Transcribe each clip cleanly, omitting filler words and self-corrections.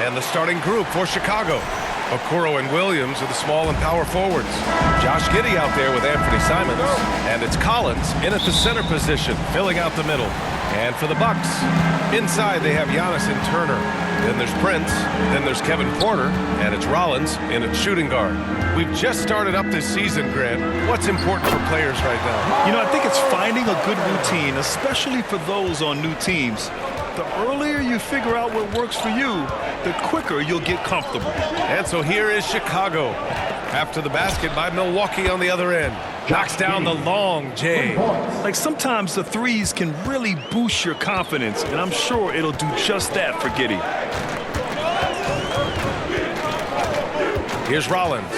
And the starting group for Chicago. Okoro and Williams are the small and power forwards. Josh Giddey out there with Anthony Simons. And it's Collins in at the center position, filling out the middle. And for the Bucks, inside they have Giannis and Turner. Then there's Prince. Then there's Kevin Porter. And it's Rollins in at shooting guard. We've just started up this season, Grant. What's important for players right now? You know, I think it's finding a good routine, especially for those on new teams. The earlier you figure out what works for you, the quicker you'll get comfortable. And so here is Chicago. After the basket by Milwaukee on the other end. Knocks down the long J. Like sometimes the threes can really boost your confidence, and I'm sure it'll do just that for Giddey. Here's Rollins.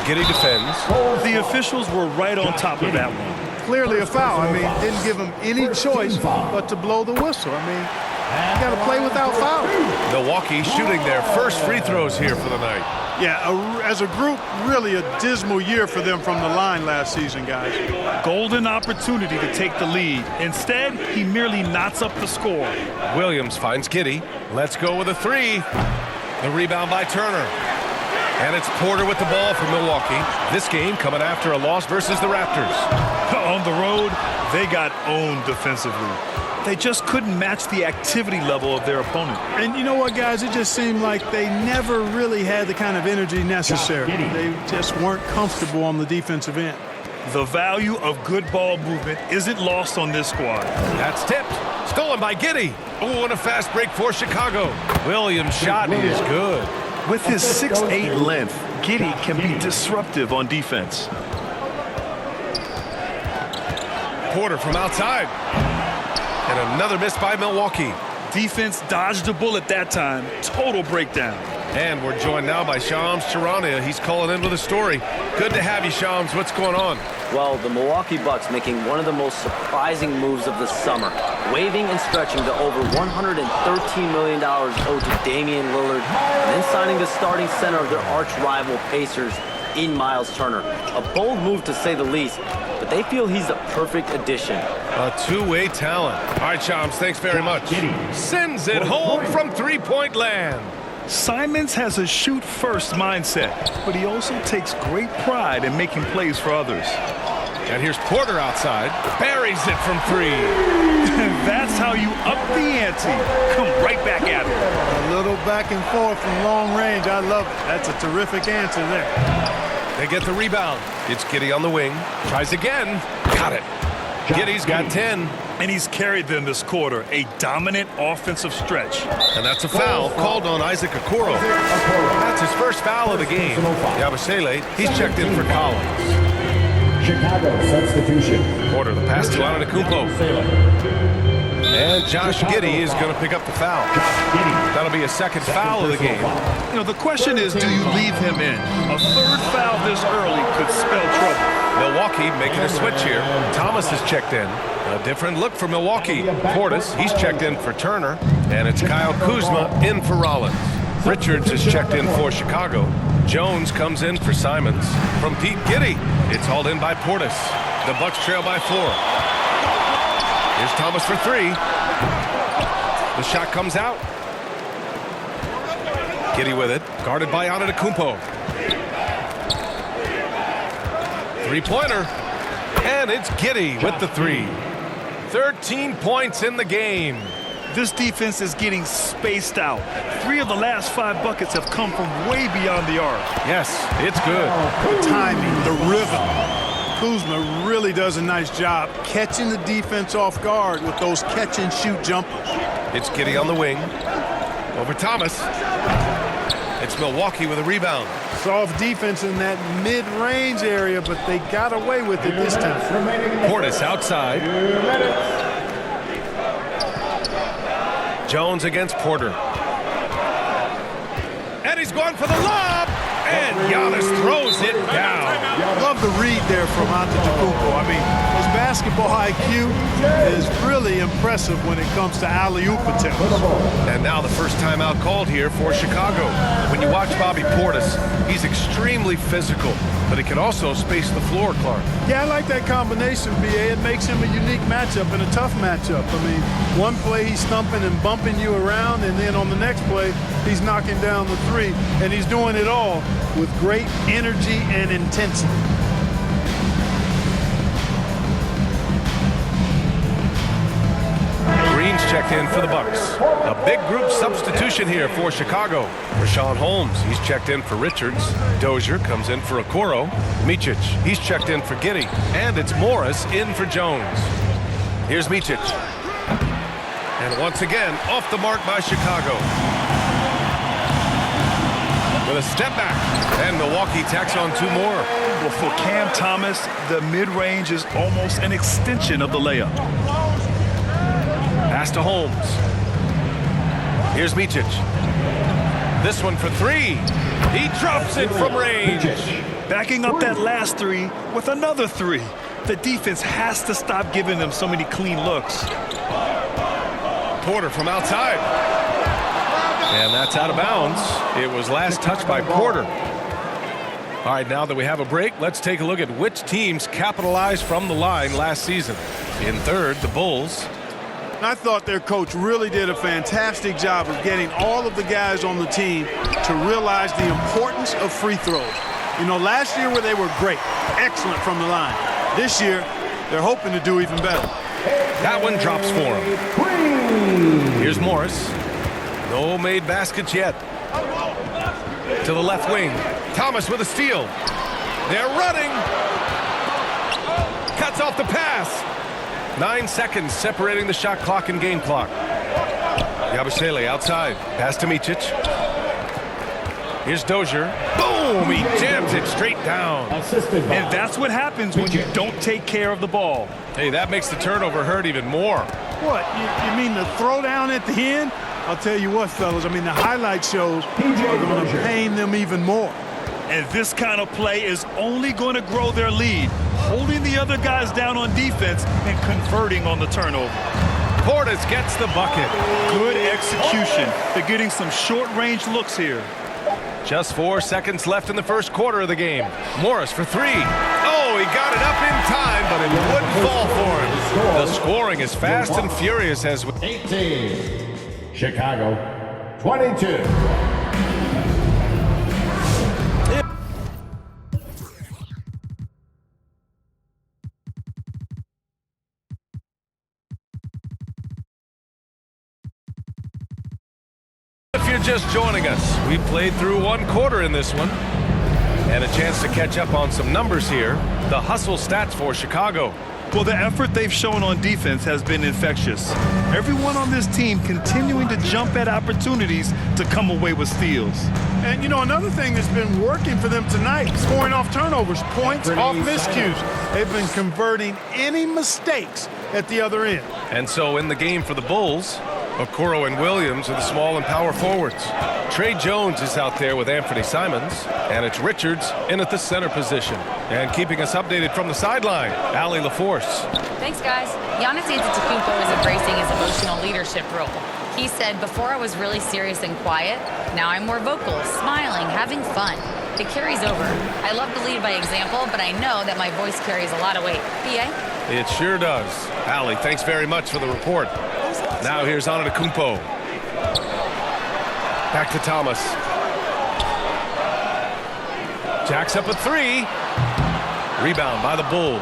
Giddey defends. The officials were right on top of that one. Clearly a foul. I mean, didn't give him any choice but to blow the whistle. I mean, you got to play without foul. Milwaukee shooting their first free throws here for the night. Yeah, as a group, really a dismal year for them from the line last season, guys. Golden opportunity to take the lead. Instead, he merely knots up the score. Williams finds Giddey. Let's go with a three. The rebound by Turner. And it's Porter with the ball for Milwaukee. This game coming after a loss versus the Raptors. On the road, they got owned defensively. They just couldn't match the activity level of their opponent. And you know what, guys? It just seemed like they never really had the kind of energy necessary. They just weren't comfortable on the defensive end. The value of good ball movement isn't lost on this squad. That's tipped. Stolen by Giddey. Oh, and a fast break for Chicago. Williams' shot is good. With his 6'8" length, Giddey can be disruptive on defense. Porter from outside. And another miss by Milwaukee. Defense dodged a bullet that time. Total breakdown. And we're joined now by Shams Charania. He's calling in with a story. Good to have you, Shams. What's going on? Well, the Milwaukee Bucks making one of the most surprising moves of the summer, waiving and stretching to over $113 million owed to Damian Lillard, and then signing the starting center of their arch rival Pacers in Miles Turner. A bold move to say the least, but they feel he's a perfect addition. A two-way talent. All right, Shams, thanks very much. Sends it home from three-point land. Simons has a shoot-first mindset, but he also takes great pride in making plays for others. And here's Porter outside. Buries it from three. That's how you up the ante. Come right back at him. A little back and forth from long range. I love it. That's a terrific answer there. They get the rebound. It's Giddey on the wing. Tries again. Got it. Giddey's got 10. And he's carried them this quarter, a dominant offensive stretch. And that's a foul called on Isaac Okoro. That's his first foul of the game. Yabusele, he's checked in for Collins. Chicago substitution. Porter, the pass to Antetokounmpo. And Josh Giddey is going to pick up the foul. That'll be a second foul of the game. You know, the question is, do you leave him in? A third foul this early could spell trouble. Milwaukee making a switch here. Thomas is checked in. A different look for Milwaukee. Portis, he's checked in for Turner. And it's Kyle Kuzma in for Rollins. Richards is checked in for Chicago. Jones comes in for Simons. From Pete Giddey, it's hauled in by Portis. The Bucks trail by 4. Here's Thomas for 3. The shot comes out. Giddey with it. Guarded by Antetokounmpo. Three-pointer. And it's Giddey with the 3. 13 points in the game. This defense is getting spaced out. 3 of the last 5 buckets have come from way beyond the arc. Yes, it's good. The timing, the rhythm. Kuzma really does a nice job catching the defense off guard with those catch-and-shoot jumpers. It's Giddey on the wing. Over Thomas. It's Milwaukee with a rebound. Soft defense in that mid-range area, but they got away with it this time. Portis outside. Jones against Porter. And he's going for the lob. And Giannis throws it down. Love the read there from Antetokounmpo. I mean, as basketball IQ is really impressive when it comes to alley-oop attempts. And now the first timeout called here for Chicago. When you watch Bobby Portis, he's extremely physical, but he can also space the floor, Clark. Yeah, I like that combination, BA. It makes him a unique matchup and a tough matchup. I mean, one play he's thumping and bumping you around, and then on the next play, he's knocking down the three, and he's doing it all with great energy and intensity. Green's checked in for the Bucks. A big group substitution here for Chicago. Rashawn Holmes, he's checked in for Richards. Dozier comes in for Okoro. Micic, he's checked in for Giddey. And it's Morris in for Jones. Here's Micic. And once again, off the mark by Chicago. With a step back. And Milwaukee tacks on two more. Well, for Cam Thomas, the mid-range is almost an extension of the layup. Pass to Holmes. Here's Micic. This one for three. He drops it from range. Backing up that last three with another three. The defense has to stop giving them so many clean looks. Porter from outside. And that's out of bounds. It was last touched by Porter. All right, now that we have a break, let's take a look at which teams capitalized from the line last season. In third, the Bulls. I thought their coach really did a fantastic job of getting all of the guys on the team to realize the importance of free throws. You know, last year where they were great, excellent from the line. This year, they're hoping to do even better. That one drops for him. Here's Morris. No made baskets yet. To the left wing. Thomas with a steal. They're running. Cuts off the pass. 9 seconds separating the shot clock and game clock. Yabusele outside. Pass to Micic. Here's Dozier. Boom! He jams it straight down. And that's what happens when you don't take care of the ball. Hey, that makes the turnover hurt even more. What, you mean the throwdown at the end? I'll tell you what, fellas, I mean, the highlight shows are going to pain them even more. And this kind of play is only going to grow their lead, holding the other guys down on defense and converting on the turnover. Portis gets the bucket. Good execution. They're getting some short-range looks here. Just 4 seconds left in the first quarter of the game. Morris for three. Oh, he got it up in time, but it wouldn't fall for him. The scoring is fast and furious as we... 18. Chicago, 22. If you're just joining us, we played through one quarter in this one. And a chance to catch up on some numbers here. The hustle stats for Chicago. Well, the effort they've shown on defense has been infectious. Everyone on this team continuing to jump at opportunities to come away with steals. And, you know, another thing that's been working for them tonight, scoring off turnovers, points off miscues. They've been converting any mistakes at the other end. And so in the game for the Bulls, Okoro and Williams are the small and power forwards. Trey Jones is out there with Anthony Simons, and it's Richards in at the center position. And keeping us updated from the sideline, Allie LaForce. Thanks, guys. Giannis Antetokounmpo is embracing his emotional leadership role. He said, before I was really serious and quiet, now I'm more vocal, smiling, having fun. It carries over. I love to lead by example, but I know that my voice carries a lot of weight. BA? It sure does. Allie, thanks very much for the report. Now here's Antetokounmpo. Back to Thomas. Jacks up a three. Rebound by the Bulls.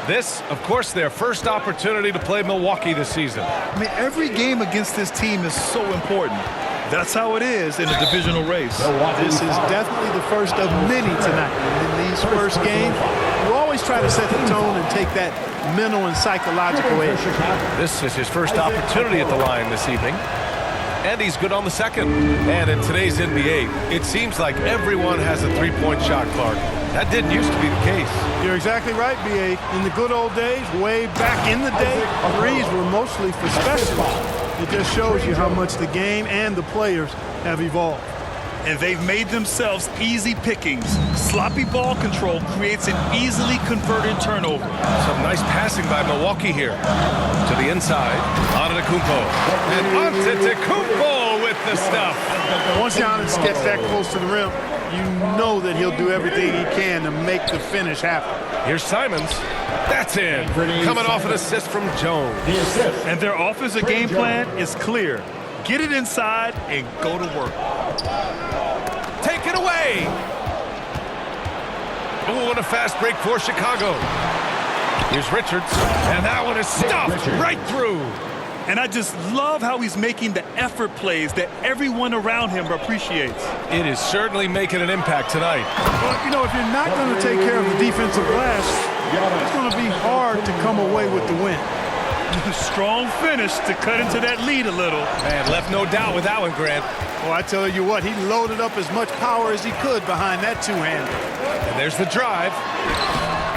This, of course, their first opportunity to play Milwaukee this season. I mean, every game against this team is so important. That's how it is in a divisional race. This is definitely the first of many tonight. And in these first games, you always try to set the tone and take that mental and psychological edge. This is his first opportunity at the line this evening. And he's good on the second. And in today's NBA, it seems like everyone has a three-point shot, Clark. That didn't used to be the case. You're exactly right, B.A. In the good old days, way back in the day, threes were mostly for specialists. It just shows you how much the game and the players have evolved. And they've made themselves easy pickings. Sloppy ball control creates an easily converted turnover. Some nice passing by Milwaukee here. To the inside, Antetokounmpo. And Antetokounmpo with the stuff. Once Giannis gets that close to the rim, you know that he'll do everything he can to make the finish happen. Here's Simons. That's in. Coming off an assist from Jones. And their offensive game plan is clear. Get it inside and go to work. Take it away. Oh, and a fast break for Chicago. Here's Richards. And that one is stuffed right through. And I just love how he's making the effort plays that everyone around him appreciates. It is certainly making an impact tonight. But, you know, if you're not going to take care of the defensive glass, it's going to be hard to come away with the win. Strong finish to cut into that lead a little. Man, left no doubt with that one, Grant. Well, I tell you what, he loaded up as much power as he could behind that two-hander. And there's the drive.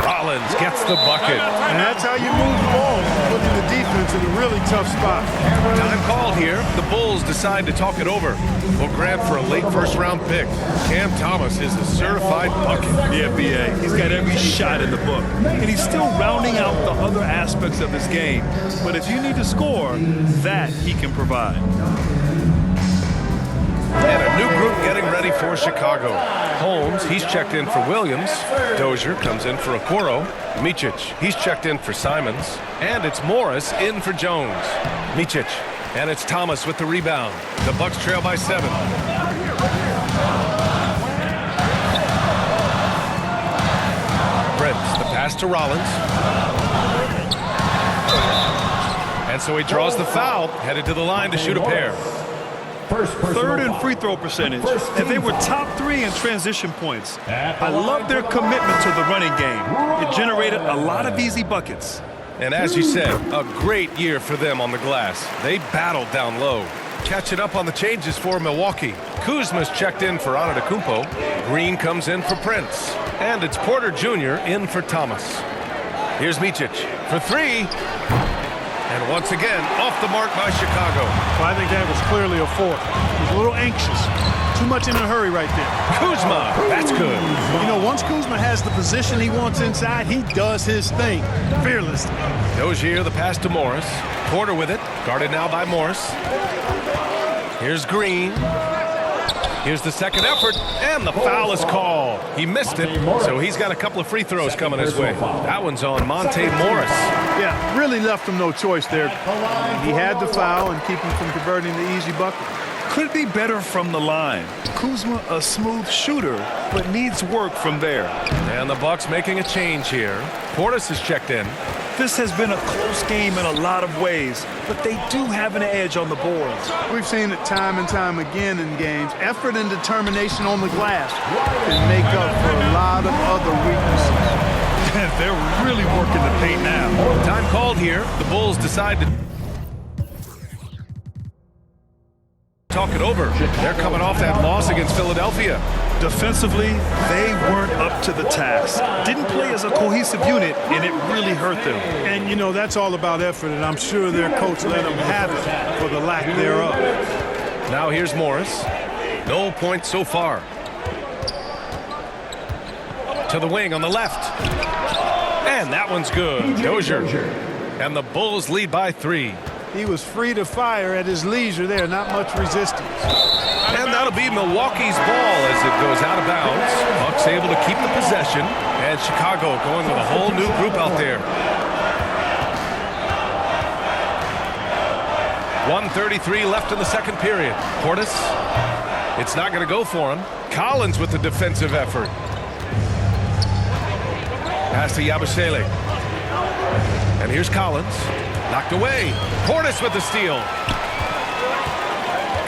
Rollins gets the bucket. And that's how you move the ball, putting the defense in a really tough spot. Time called here. The Bulls decide to talk it over. Well, Grant, for a late first-round pick, Cam Thomas is a certified bucket. Yeah, B.A. He's got every shot in the book. And he's still rounding out the other aspects of his game. But if you need to score, that he can provide. And a new group getting ready for Chicago. Holmes, he's checked in for Williams. Dozier comes in for Okoro. Micic, he's checked in for Simons. And it's Morris in for Jones. Micic, and it's Thomas with the rebound. The Bucks trail by 7. Brent, the pass to Rollins. And so he draws the foul, headed to the line to shoot a pair. Third in free throw percentage, and they were top 3 in transition points. I love their commitment to the running game. It generated a lot of easy buckets. And as you said, a great year for them on the glass. They battled down low. Catching up on the changes for Milwaukee. Kuzma's checked in for Antetokounmpo. Green comes in for Prince. And it's Porter Jr. in for Thomas. Here's Micic for 3. And once again, off the mark by Chicago. Well, I think that was clearly a fourth. He's a little anxious. Too much in a hurry right there. Kuzma, that's good. You know, once Kuzma has the position he wants inside, he does his thing fearlessly. Dozier, the pass to Morris. Porter with it, guarded now by Morris. Here's Green. Here's the second effort, and the foul is called. He missed it, so he's got a couple of free throws coming his way. That one's on Monte Morris. Yeah, really left him no choice there. He had the foul and keep him from converting the easy bucket. Could be better from the line. Kuzma, a smooth shooter, but needs work from there. And the Bucks making a change here. Portis is checked in. This has been a close game in a lot of ways, but they do have an edge on the boards. We've seen it time and time again in games. Effort and determination on the glass can make up for a lot of other weaknesses. They're really working the paint now. Time called here. The Bulls decide to talk it over. They're coming off that loss against Philadelphia. Defensively, they weren't up to the task. Didn't play as a cohesive unit, and it really hurt them. And, you know, that's all about effort, and I'm sure their coach let them have it for the lack thereof. Now here's Morris. No points so far. To the wing on the left. And that one's good. Dozier. And the Bulls lead by 3. He was free to fire at his leisure there, not much resistance. And that'll be Milwaukee's ball as it goes out of bounds. Bucks able to keep the possession. And Chicago going with a whole new group out there. 1:33 left in the second period. Portis. It's not going to go for him. Collins with the defensive effort. Pass to Yabusele. And here's Collins. Knocked away. Portis with the steal.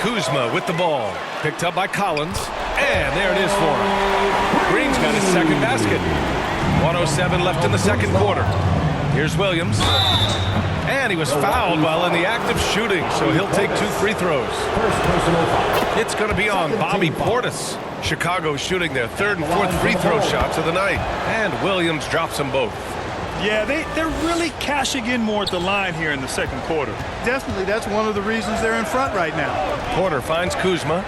Kuzma with the ball. Picked up by Collins. And there it is for him. Green's got his second basket. 1:07 left in the second quarter. Here's Williams. And he was fouled while in the act of shooting, so he'll take 2 free throws. It's going to be on Bobby Portis. Chicago shooting their 3rd and 4th free throw shots of the night. And Williams drops them both. Yeah, they're really cashing in more at the line here in the second quarter. Definitely, that's one of the reasons they're in front right now. Porter finds Kuzma.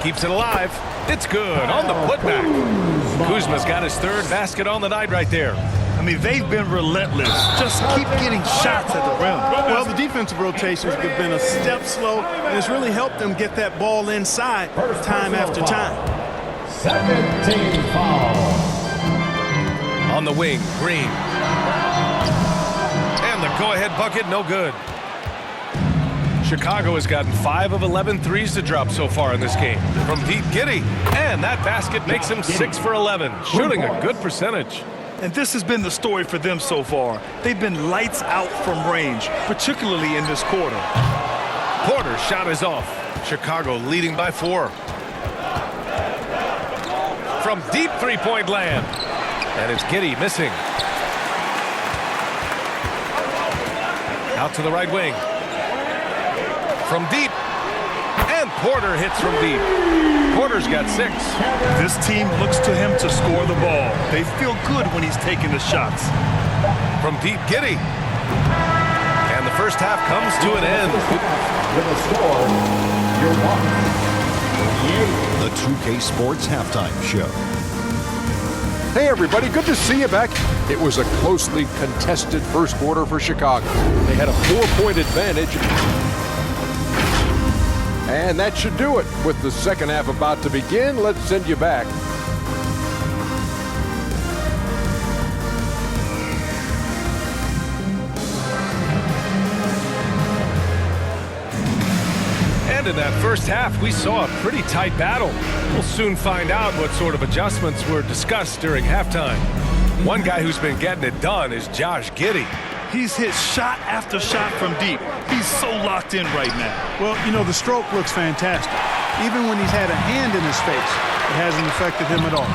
keeps it alive. It's good on the putback. Kuzma's got his third basket on the night right there. I mean, they've been relentless. Just keep getting shots at the rim. Well, the defensive rotations have been a step slow, and it's really helped them get that ball inside time after time. Second team foul. On the wing, Green. And the go-ahead bucket, no good. Chicago has gotten 5 of 11 threes to drop so far in this game. From deep, Giddey. And that basket makes him 6 for 11, shooting a good percentage. And this has been the story for them so far. They've been lights out from range, particularly in this quarter. Porter's shot is off. Chicago leading by 4. From deep three-point land. And it's Giddey missing. Out to the right wing. From deep. And Porter hits from deep. Porter's got 6. This team looks to him to score the ball. They feel good when he's taking the shots. From deep, Giddey. And the first half comes to an end. With a score, your The 2K Sports Halftime Show. Hey everybody, good to see you back. It was a closely contested first quarter for Chicago. They had a 4-point advantage. And that should do it. With the second half about to begin, let's send you back. And in that first half, we saw a pretty tight battle. We'll soon find out what sort of adjustments were discussed during halftime. One guy who's been getting it done is Josh Giddey. He's hit shot after shot from deep. He's so locked in right now. Well, you know, the stroke looks fantastic. Even when he's had a hand in his face, it hasn't affected him at all.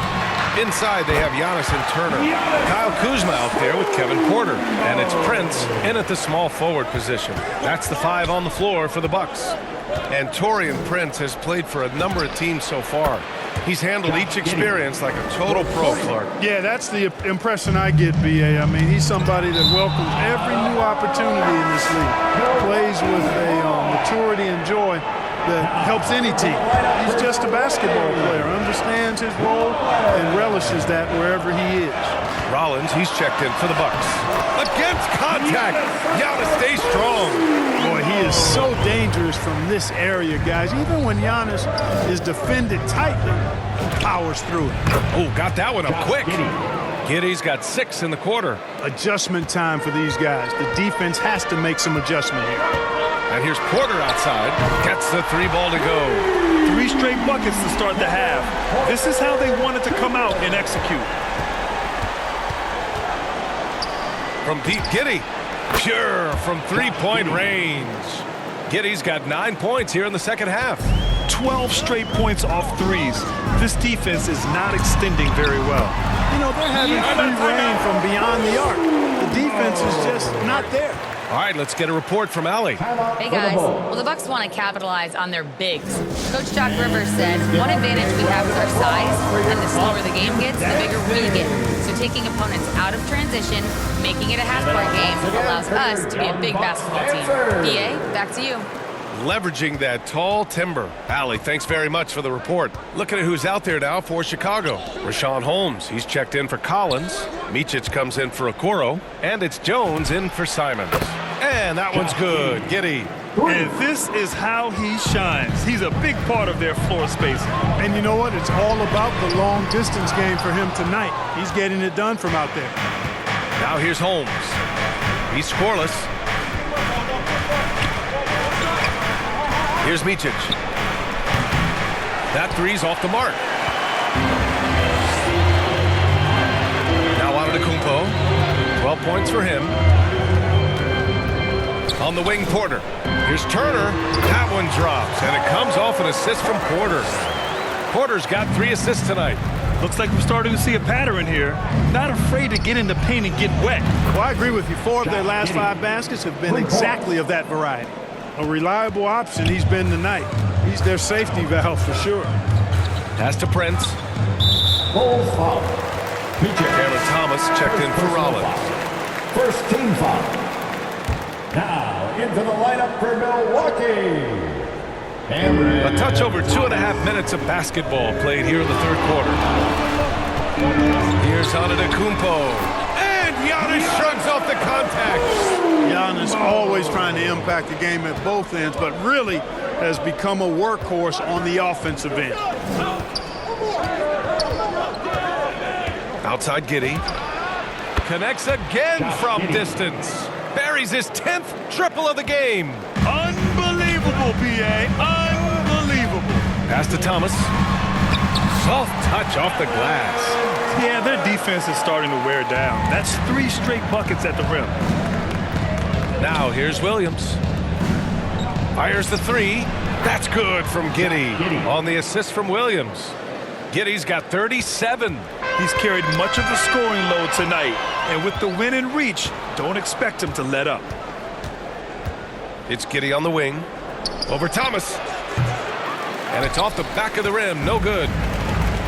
Inside, they have Giannis and Turner. Kyle Kuzma out there with Kevin Porter. And it's Prince in at the small forward position. That's the 5 on the floor for the Bucks. And Taurean Prince has played for a number of teams so far. He's handled each experience like a total pro, Clark. Yeah, that's the impression I get, B.A. I mean, he's somebody that welcomes every new opportunity in this league. Plays with a maturity and joy that helps any team. He's just a basketball player, understands his role, and relishes that wherever he is. Rollins, he's checked in for the Bucks. Against contact, Giannis stays strong. Boy, he is so dangerous from this area, guys. Even when Giannis is defended tightly, he powers through it. Oh, got that one up quick. Giddey's got 6 in the quarter. Adjustment time for these guys. The defense has to make some adjustment here. And here's Porter outside. Gets the 3 ball to go. 3 straight buckets to start the half. This is how they wanted to come out and execute. From deep, Giddey. Pure from 3-point range. Giddey's got 9 points here in the second half. 12 straight points off threes. This defense is not extending very well. You know, they're having free reign from beyond the arc. The defense is just not there. All right, let's get a report from Allie. Hey guys, well the Bucks want to capitalize on their bigs. Coach Doc Rivers said, one advantage we have is our size, and the slower the game gets, the bigger we get. So taking opponents out of transition, making it a half-court game, allows us to be a big basketball team. BA, back to you. Leveraging that tall timber. Allie, thanks very much for the report. Looking at who's out there now for Chicago. Rashawn Holmes, he's checked in for Collins. Micic comes in for Okoro. And it's Jones in for Simons. And that one's good. Giddey. And this is how he shines. He's a big part of their floor space. And you know what? It's all about the long distance game for him tonight. He's getting it done from out there. Now here's Holmes. He's scoreless. Here's Micic. That 3's off the mark. Now Antetokounmpo. 12 points for him. On the wing, Porter. Here's Turner. That one drops, and it comes off an assist from Porter. Porter's got 3 assists tonight. Looks like we're starting to see a pattern here. Not afraid to get in the paint and get wet. Well, I agree with you. 4 of their last 5 baskets have been exactly of that variety. A reliable option he's been tonight. He's their safety valve for sure. Pass to Prince. Bulls foul. Taylor Thomas checked in for Rollins. First team foul. Now into the lineup for Milwaukee. Cameron. A touch over 2.5 minutes of basketball played here in the third quarter. Here's Antetokounmpo. And Giannis shrugs off the contact. Giannis always trying to impact the game at both ends, but really has become a workhorse on the offensive end. Outside Giddey. Connects again from distance. Buries his 10th triple of the game. Unbelievable, B.A. Unbelievable. Pass to Thomas. Soft touch off the glass. Yeah, their defense is starting to wear down. That's 3 straight buckets at the rim. Now here's Williams. Fires the 3. That's good from Giddey. On the assist from Williams. Giddey's got 37. He's carried much of the scoring load tonight. And with the win in reach, don't expect him to let up. It's Giddey on the wing. Over Thomas. And it's off the back of the rim. No good.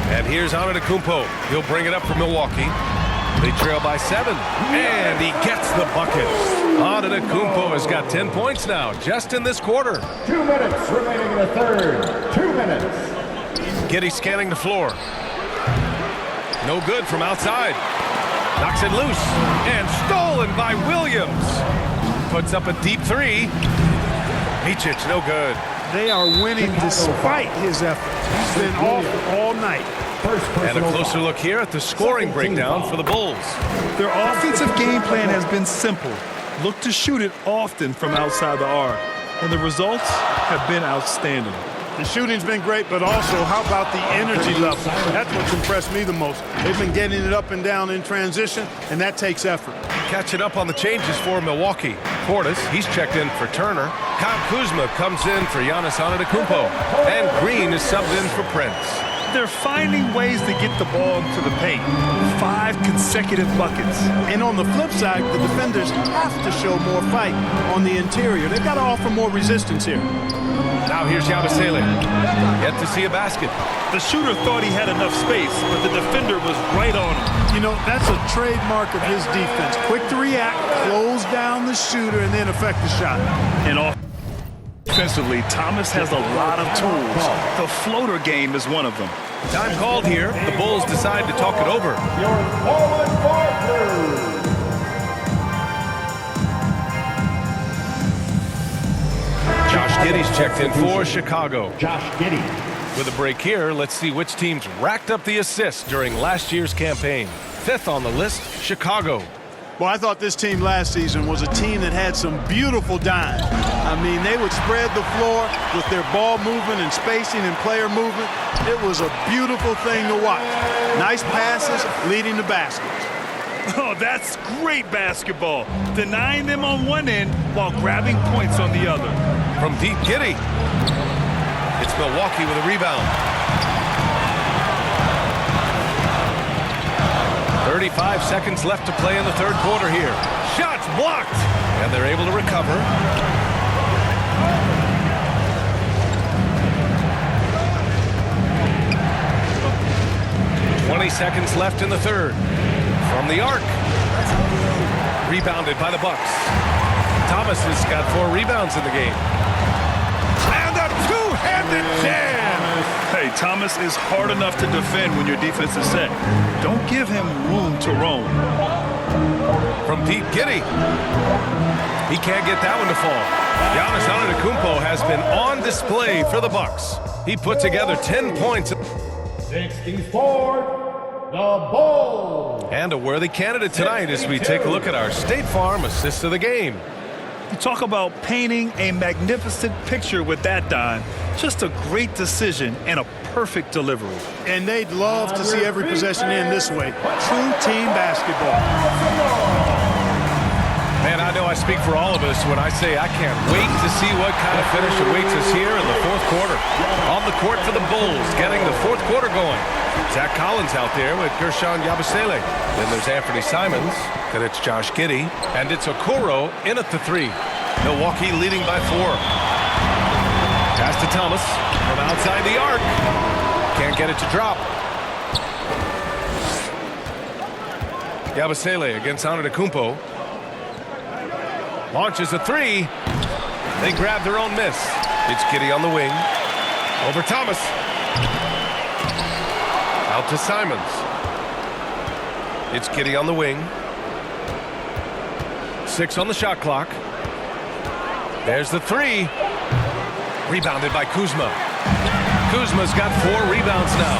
And here's Antetokounmpo. He'll bring it up for Milwaukee. They trail by 7. And he gets the bucket. Antetokounmpo has got 10 points now, just in this quarter. 2 minutes remaining in the third. 2 minutes. Giddey scanning the floor. No good from outside. Knocks it loose. And stolen by Williams. Puts up a deep 3. Micic, no good. They are winning despite his efforts. He's been off all night. And a closer look here at the scoring breakdown for the Bulls. Their offensive game plan has been simple. Look to shoot it often from outside the arc. And the results have been outstanding. The shooting's been great, but also how about the energy level? That's what's impressed me the most. They've been getting it up and down in transition, and that takes effort. Catching up on the changes for Milwaukee. Portis, he's checked in for Turner. Kyle Kuzma comes in for Giannis Antetokounmpo. And Green is subbed in for Prince. They're finding ways to get the ball into the paint. 5 consecutive buckets. And on the flip side, the defenders have to show more fight on the interior. They've got to offer more resistance here. Now here's Yabusele. Yet to see a basket. The shooter thought he had enough space, but the defender was right on him. You know, that's a trademark of his defense. Quick to react, close down the shooter, and then affect the shot. And offensively, Thomas has a lot of tools. The floater game is one of them. Time called here. The Bulls decide to talk it over. Your forward four. Josh Giddey's checked in for Chicago. Josh Giddey. With a break here, let's see which teams racked up the assists during last year's campaign. 5th on the list, Chicago. Well, I thought this team last season was a team that had some beautiful dimes. I mean, they would spread the floor with their ball movement and spacing and player movement. It was a beautiful thing to watch. Nice passes leading to baskets. Oh, that's great basketball. Denying them on one end while grabbing points on the other. From deep, Giddey. It's Milwaukee with a rebound. 35 seconds left to play in the third quarter here. Shots blocked. And they're able to recover. Seconds left in the third. From the arc. Rebounded by the Bucks. Thomas has got 4 rebounds in the game. And a two-handed jam. Hey, Thomas is hard enough to defend when your defense is set. Don't give him room to roam. From deep, Giddey. He can't get that one to fall. Giannis Antetokounmpo has been on display for the Bucks. He put together 10 points. 64, the Bulls. And a worthy candidate tonight as we take a look at our State Farm assist of the game. You talk about painting a magnificent picture with that, Don. Just a great decision and a perfect delivery. And they'd love to see every possession end this way. True team basketball. Man, I know I speak for all of us when I say I can't wait to see what kind of finish awaits us here in the fourth quarter. On the court for the Bulls, getting the fourth quarter going. Zach Collins out there with Guerschon Yabusele. Then there's Anthony Simons. Then it's Josh Giddey. And it's Okoro in at the 3. Milwaukee leading by 4. Pass to Thomas from outside the arc. Can't get it to drop. Yabusele against Antetokounmpo. Launches a 3. They grab their own miss. It's Giddey on the wing. Over Thomas. Out to Simons. It's Giddey on the wing. 6 on the shot clock. There's the 3. Rebounded by Kuzma. Kuzma's got 4 rebounds now.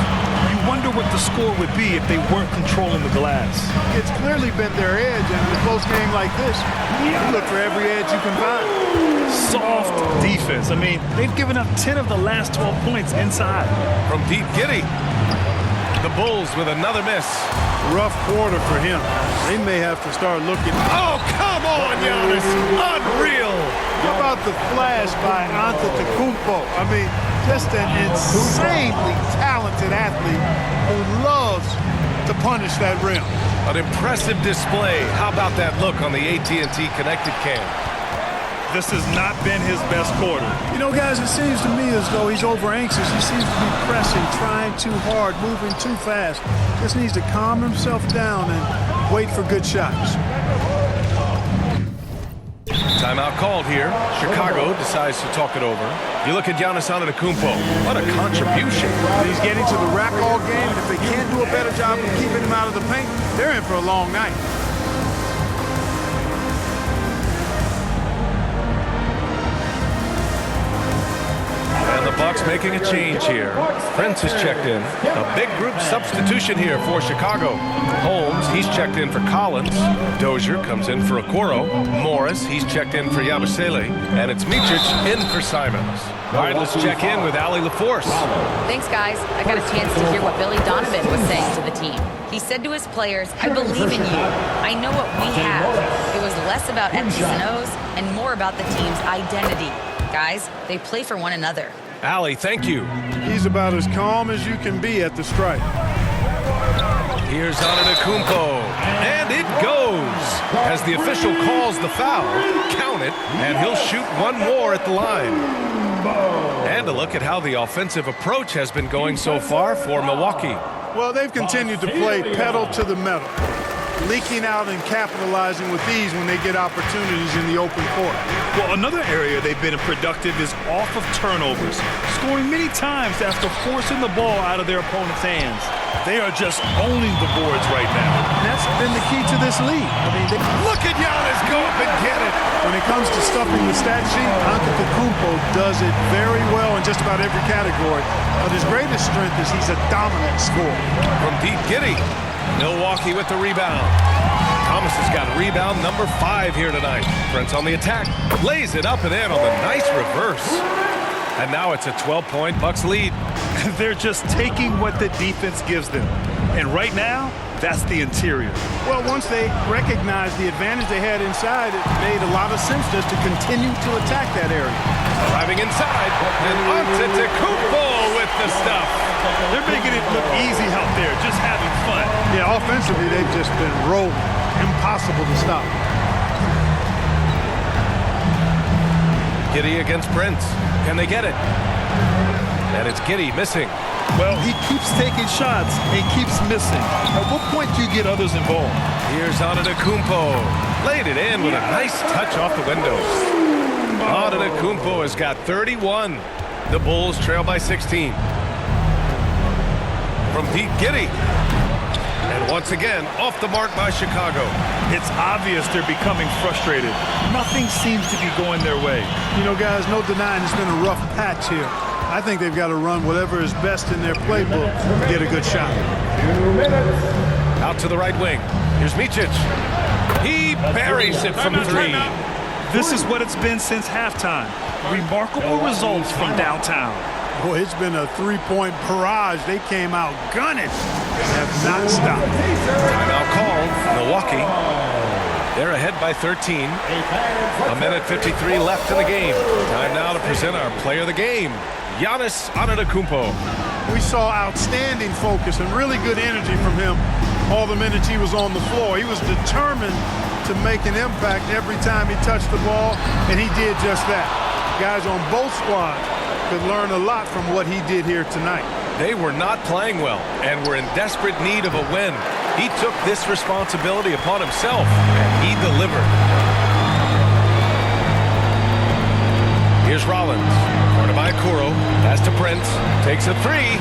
You wonder what the score would be if they weren't controlling the glass. It's clearly been their edge, and in a close game like this, you look for every edge you can find. Soft defense. I mean, they've given up 10 of the last 12 points inside. From deep, Giddey. The Bulls with another miss. Rough quarter for him. They may have to start looking. Oh, come on, Giannis. Unreal. How about the flash by Antetokounmpo? I mean, just an insanely talented athlete who loves to punish that rim. An impressive display. How about that look on the AT&T Connected Cam? This has not been his best quarter. You know, guys, it seems to me as though he's over anxious. He seems to be pressing, trying too hard, moving too fast. Just needs to calm himself down and wait for good shots. Timeout called here. Chicago decides to talk it over. You look at Giannis Antetokounmpo. What a contribution. He's getting to the rack all game, and if they can't do a better job of keeping him out of the paint, they're in for a long night. And the Bucks making a change here. Prince has checked in. A big group substitution here for Chicago. Holmes, he's checked in for Collins. Dozier comes in for Okoro. Morris, he's checked in for Yabusele. And it's Micic in for Simons. All right, let's check in with Allie LaForce. Thanks, guys. I got a chance to hear what Billy Donovan was saying to the team. He said to his players, I believe in you. I know what we have. It was less about X's and O's and more about the team's identity. Guys, they play for one another. Allie, thank you. He's about as calm as you can be at the stripe. Here's Antetokounmpo, and it goes. As the official calls the foul, count it, and he'll shoot one more at the line. And a look at how the offensive approach has been going so far for Milwaukee. Well, they've continued to play pedal to the metal, leaking out and capitalizing with ease when they get opportunities in the open court. Well, another area they've been productive is off of turnovers, scoring many times after forcing the ball out of their opponent's hands. They are just owning the boards right now. And that's been the key to this league. I mean, Look at Giannis go up and get it. when it comes to stuffing the stat sheet, Antetokounmpo does it very well in just about every category. But his greatest strength is he's a dominant scorer. From deep, Giddey. Milwaukee with the rebound. Thomas has got rebound number 5 here tonight. Prince on the attack. Lays it up and in on the nice reverse. And now it's a 12-point Bucks lead. They're just taking what the defense gives them. And right now, that's the interior. Well, once they recognized the advantage they had inside, it made a lot of sense just to continue to attack that area. Driving inside, and Antetokounmpo with the stuff. They're making it look easy out there, just having fun. Yeah, offensively, they've just been rolling. Impossible to stop. Giddey against Prince. Can they get it? And it's Giddey missing. Well, he keeps taking shots and keeps missing. At what point do you get others involved? Here's Antetokounmpo. Laid it in with a nice touch off the window. Antetokounmpo has got 31. The Bulls trail by 16. From deep, Giddey. And once again, off the mark by Chicago. It's obvious they're becoming frustrated. Nothing seems to be going their way. You know, guys, no denying it's been a rough patch here. I think they've got to run whatever is best in their playbook to get a good shot. 2 minutes. Out to the right wing. Here's Micic. He buries it from 3. This is what it's been since halftime. Remarkable results from downtown. Boy, it's been a three-point barrage. They came out gunning and have not stopped. Timeout called. Milwaukee. They're ahead by 13. A minute 53 left in the game. Time now to present our player of the game, Giannis Antetokounmpo. We saw outstanding focus and really good energy from him all the minutes he was on the floor. He was determined to make an impact every time he touched the ball, and he did just that. Guys on both squads could learn a lot from what he did here tonight. They were not playing well and were in desperate need of a win. He took this responsibility upon himself, and he delivered. Here's Rollins. by Okoro. Pass to Prince. Takes a three.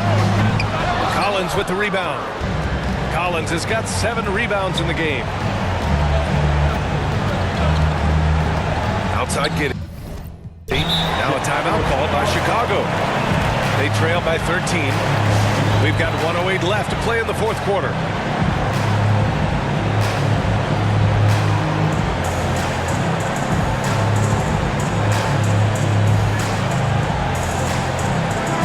Collins with the rebound. Collins has got 7 rebounds in the game. Outside Giddey. Now a timeout called by Chicago. They trail by 13. We've got 1:08 left to play in the fourth quarter.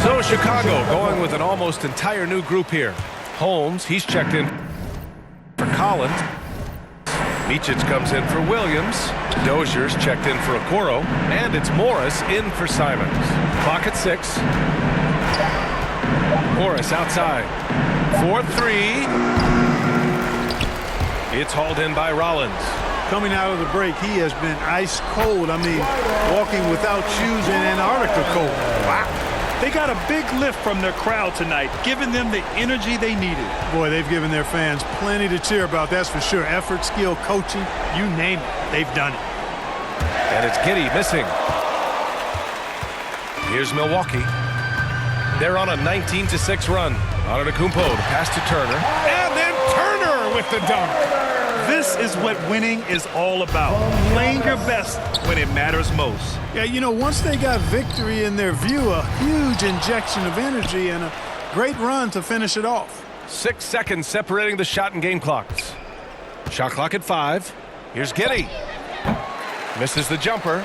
So Chicago going with an almost entire new group here. Holmes, he's checked in for Collins. Micic comes in for Williams. Dozier's checked in for Okoro. And it's Morris in for Simons. Clock at 6. Morris outside. 4-3. It's hauled in by Rollins. Coming out of the break, he has been ice cold. I mean, walking without shoes in Antarctica cold. Wow. They got a big lift from their crowd tonight, giving them the energy they needed. Boy, they've given their fans plenty to cheer about, that's for sure. Effort, skill, coaching, you name it, they've done it. And it's Giddey missing. Here's Milwaukee. They're on a 19-6 run. Antetokounmpo to pass to Turner. And then Turner with the dunk. This is what winning is all about. Playing your best when it matters most. Yeah, you know, once they got victory in their view, a huge injection of energy and a great run to finish it off. 6 seconds separating the shot and game clocks. Shot clock at 5. Here's Giddey. Misses the jumper.